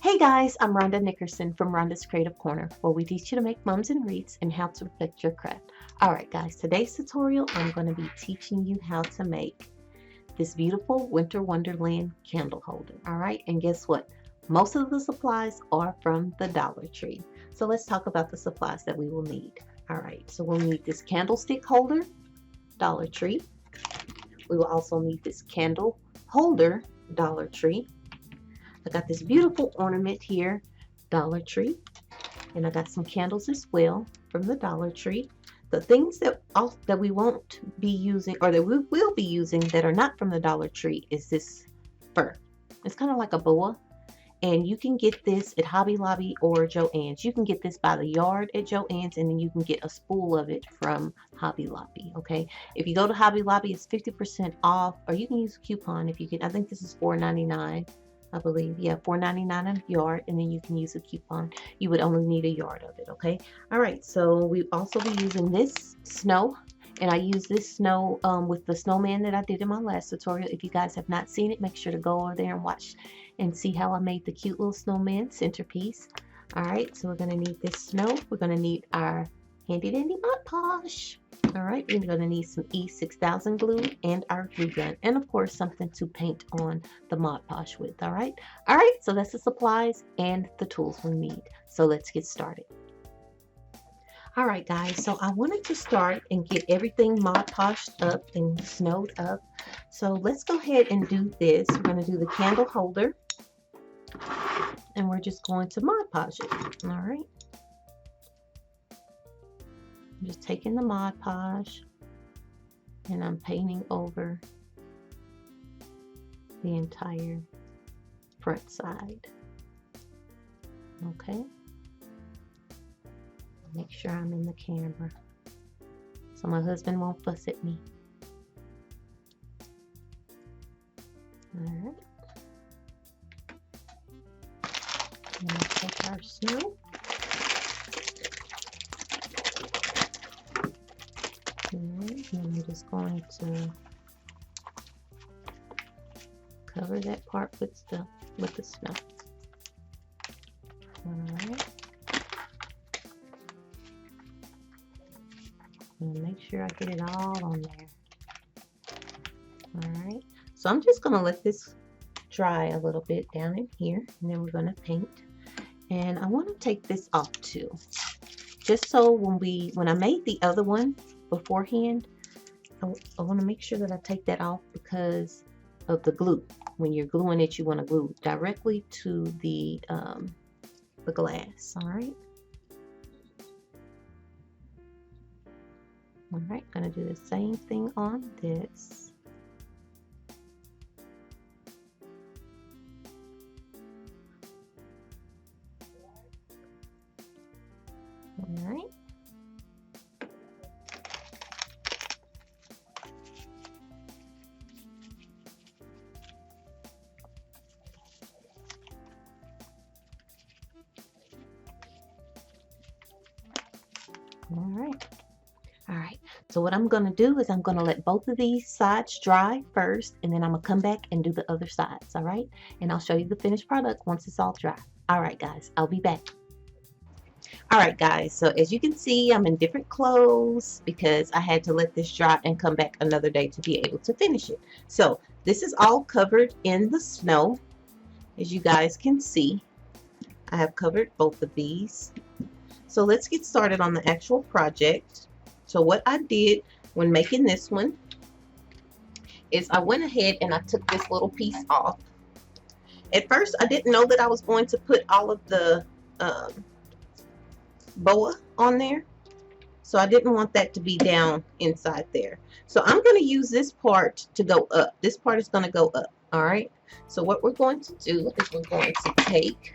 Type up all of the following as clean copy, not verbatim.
Hey guys, I'm Rhonda Nickerson from Rhonda's Creative Corner, where we teach you to make mums and wreaths and how to perfect your craft. Alright guys, today's tutorial I'm going to be teaching you how to make this beautiful Winter Wonderland candle holder. Alright, and guess what? Most of the supplies are from the Dollar Tree. So let's talk about the supplies that we will need. Alright, so we'll need this candlestick holder, Dollar Tree. We will also need this candle holder, Dollar Tree. I got this beautiful ornament here, Dollar Tree, and I got some candles as well from the Dollar Tree. The things that we won't be using, or that we will be using that are not from the Dollar Tree, is this fur. It's kind of like a boa, and you can get this at Hobby Lobby or Joanns. You can get this by the yard at Joanns, and then you can get a spool of it from Hobby Lobby. Okay, if you go to Hobby Lobby, it's 50% off, or you can use a coupon if you can. I think this is $4.99. I believe, yeah, $4.99 a yard, and then you can use a coupon. You would only need a yard of it, okay? All right, so we also be using this snow, and I use this snow with the snowman that I did in my last tutorial. If you guys have not seen it, make sure to go over there and watch and see how I made the cute little snowman centerpiece. All right, so we're gonna need this snow. We're gonna need our handy dandy Mod Podge. All right, we're going to need some E6000 glue and our glue gun, and of course something to paint on the Mod Podge with. All right, so that's the supplies and the tools we need. So let's get started. All right guys, so I wanted to start and get everything Mod Podged up and snowed up. So let's go ahead and do this. We're going to do the candle holder, and we're just going to Mod Podge it. All right. I'm just taking the Mod Podge and I'm painting over the entire front side. Okay. Make sure I'm in the camera so my husband won't fuss at me. Alright. And we'll take our snow. And I'm just going to cover that part with the snow. Alright. And make sure I get it all on there. Alright. So I'm just going to let this dry a little bit down in here, and then we're going to paint. And I want to take this off too. Just so when I made the other one beforehand, I want to make sure that I take that off because of the glue. When you're gluing it, you want to glue directly to the glass. All right. All right, gonna do the same thing on this. All right. All right, so what I'm going to do is I'm going to let both of these sides dry first, and then I'm going to come back and do the other sides. All right, and I'll show you the finished product once it's all dry. All right guys, I'll be back. All right guys, so as you can see, I'm in different clothes because I had to let this dry and come back another day to be able to finish it. So this is all covered in the snow. As you guys can see, I have covered both of these. So let's get started on the actual project. So what I did when making this one is I went ahead and I took this little piece off. At first I didn't know that I was going to put all of the boa on there, so I didn't want that to be down inside there. So I'm going to use this part to go up. This part is going to go up. All right, so what we're going to do is we're going to take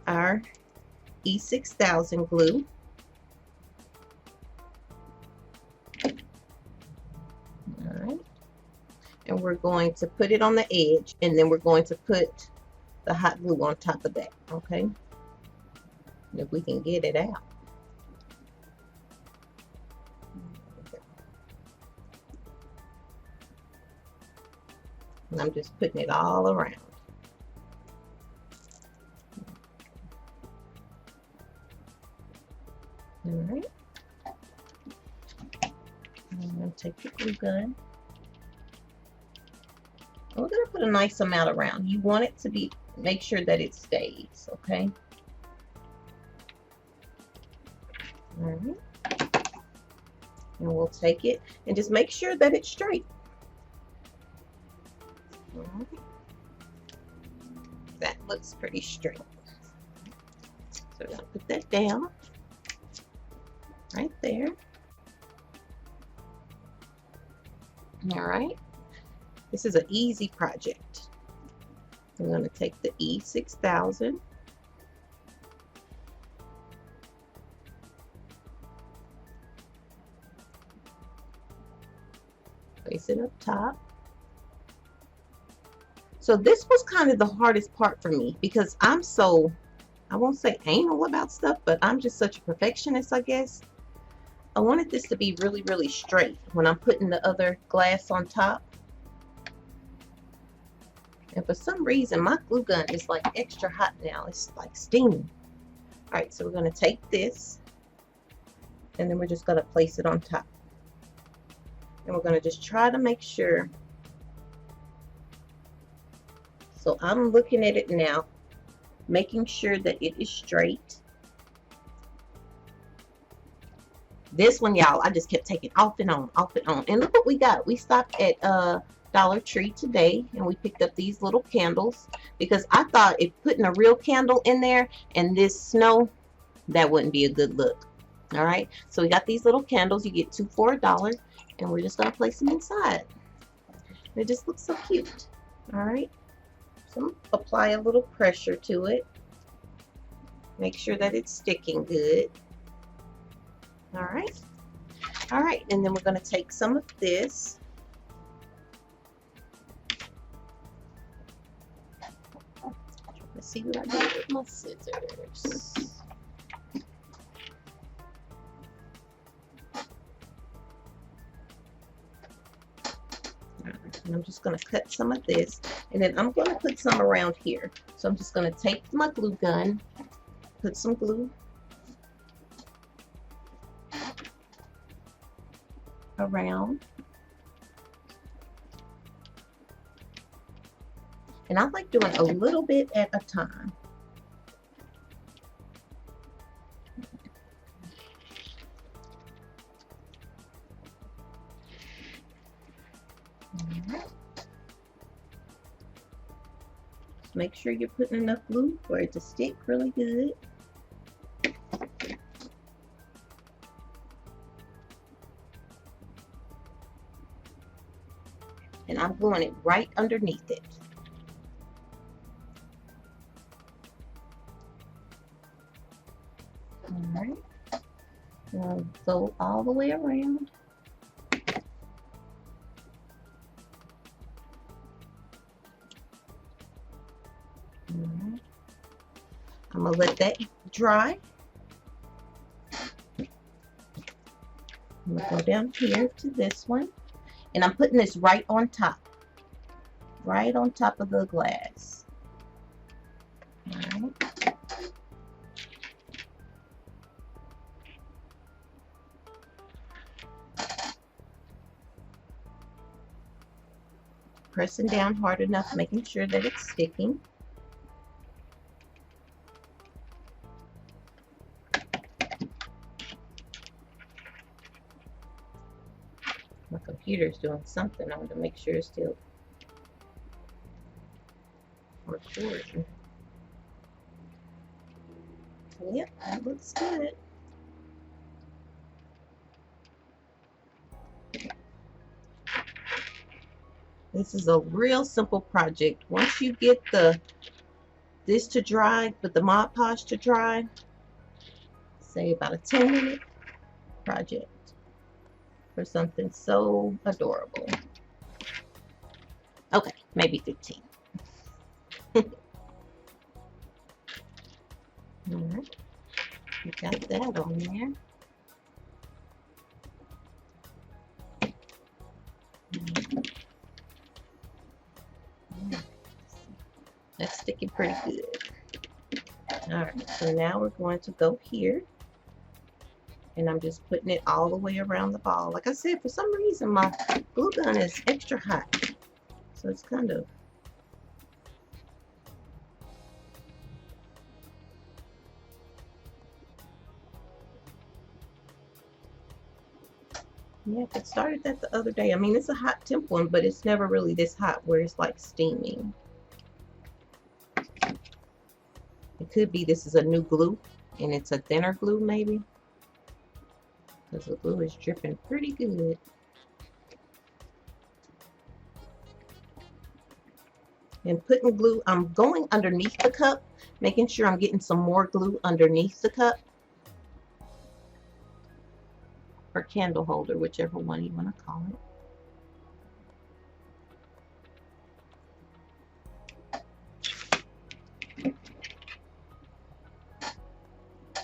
our E6000 glue, all right, and we're going to put it on the edge, and then we're going to put the hot glue on top of that. Okay, if we can get it out. And I'm just putting it all around. Alright. I'm going to take the glue gun. And we're going to put a nice amount around. You want it to be, make sure that it stays, okay? Alright. And we'll take it and just make sure that it's straight. Alright. That looks pretty straight. So we're going to put that down right there. Alright. This is an easy project. I'm going to take the E6000. Place it up top. So this was kind of the hardest part for me because I'm so, I won't say anal about stuff, but I'm just such a perfectionist, I guess. I wanted this to be really, really straight when I'm putting the other glass on top. And for some reason, my glue gun is like extra hot now. It's like steaming. All right, so we're going to take this and then we're just going to place it on top. And we're going to just try to make sure. So I'm looking at it now, making sure that it is straight. This one, y'all, I just kept taking off and on, off and on. And look what we got. We stopped at Dollar Tree today and we picked up these little candles because I thought if putting a real candle in there and this snow, that wouldn't be a good look. All right, so we got these little candles. You get 2 for $1, and we're just going to place them inside. It just looks so cute. All right, so apply a little pressure to it. Make sure that it's sticking good. All right, and then we're going to take some of this. Let's see what I did with my scissors. And I'm just going to cut some of this, and then I'm going to put some around here. So I'm just going to take my glue gun, put some glue around. And I like doing a little bit at a time. Just make sure you're putting enough glue for it to stick really good. And I'm gluing it right underneath it. Alright, now go all the way around. Alright, I'm going to let that dry. I'm going to go down here to this one. And I'm putting this right on top of the glass. Alright. Pressing down hard enough, making sure that it's sticking. My computer's doing something. I want to make sure it's still recording. Yep, that looks good. This is a real simple project. Once you get this to dry, but the Mod Podge to dry, say about a 10-minute project for something so adorable. Okay, maybe 15. Alright, we got that on there. That's sticking pretty good. Alright, so now we're going to go here. And I'm just putting it all the way around the ball. Like I said, for some reason my glue gun is extra hot. So it's kind of, yeah, it started that the other day. I mean, it's a hot temp one, but it's never really this hot where it's like steaming. It could be this is a new glue and it's a thinner glue maybe, because the glue is dripping pretty good. And putting glue, I'm going underneath the cup, making sure I'm getting some more glue underneath the cup. Or candle holder, whichever one you want to call it.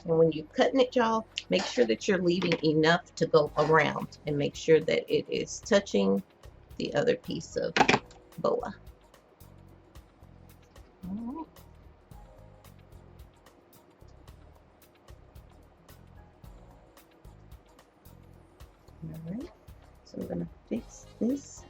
And when you're cutting it, y'all, make sure that you're leaving enough to go around and make sure that it is touching the other piece of boa. All right, so I'm going to fix this.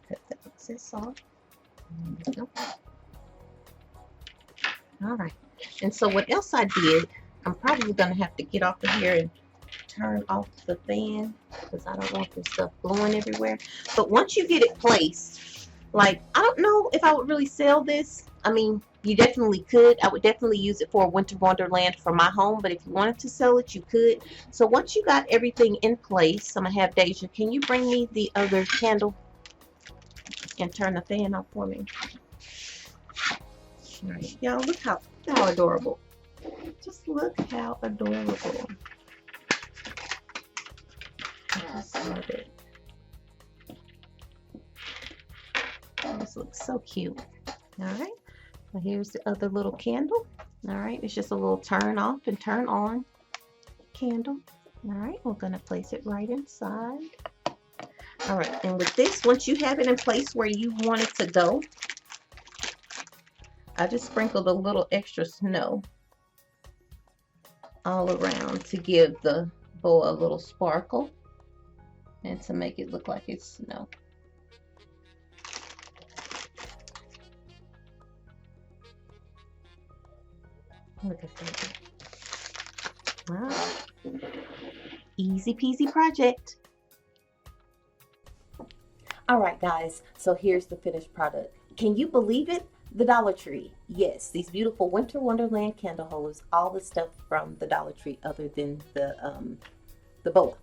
Cut the excess off. There we go. All right, and so what else I did, I'm probably going to have to get off of here and turn off the fan because I don't want this stuff blowing everywhere. But once you get it placed, like, I don't know if I would really sell this. I mean, you definitely could. I would definitely use it for a winter wonderland for my home, but if you wanted to sell it, you could. So once you got everything in place, I'm gonna have Deja, can you bring me the other candle and turn the fan off for me? All right, y'all, look how adorable. Just look how adorable. I just love it. This looks so cute. All right, well, here's the other little candle. All right, it's just a little turn off and turn on candle. All right, we're going to place it right inside. All right, and with this, once you have it in place where you want it to go, I just sprinkled a little extra snow all around to give the boa a little sparkle and to make it look like it's snow. Look at that. Wow. Easy peasy project. All right, guys, so here's the finished product. Can you believe it? The Dollar Tree. Yes, these beautiful Winter Wonderland candle holders, all the stuff from the Dollar Tree other than the boa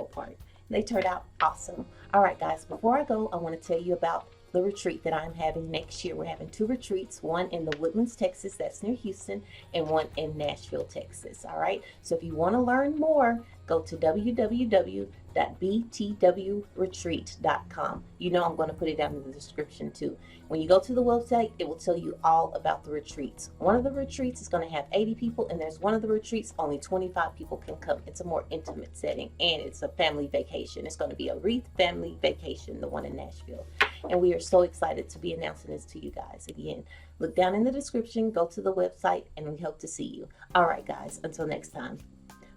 part. They turned out awesome. All right, guys, before I go, I want to tell you about the retreat that I'm having next year. We're having 2 retreats, one in the Woodlands, Texas, that's near Houston, and one in Nashville, Texas. All right, so if you want to learn more, go to www.btwretreat.com. You know I'm going to put it down in the description too. When you go to the website, it will tell you all about the retreats. One of the retreats is going to have 80 people, and there's one of the retreats only 25 people can come. It's a more intimate setting, and it's a family vacation. It's going to be a Wreath family vacation, the one in Nashville. And we are so excited to be announcing this to you guys. Again, look down in the description, go to the website, and we hope to see you. All right, guys, until next time.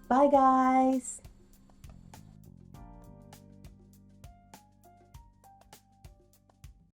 Bye, guys.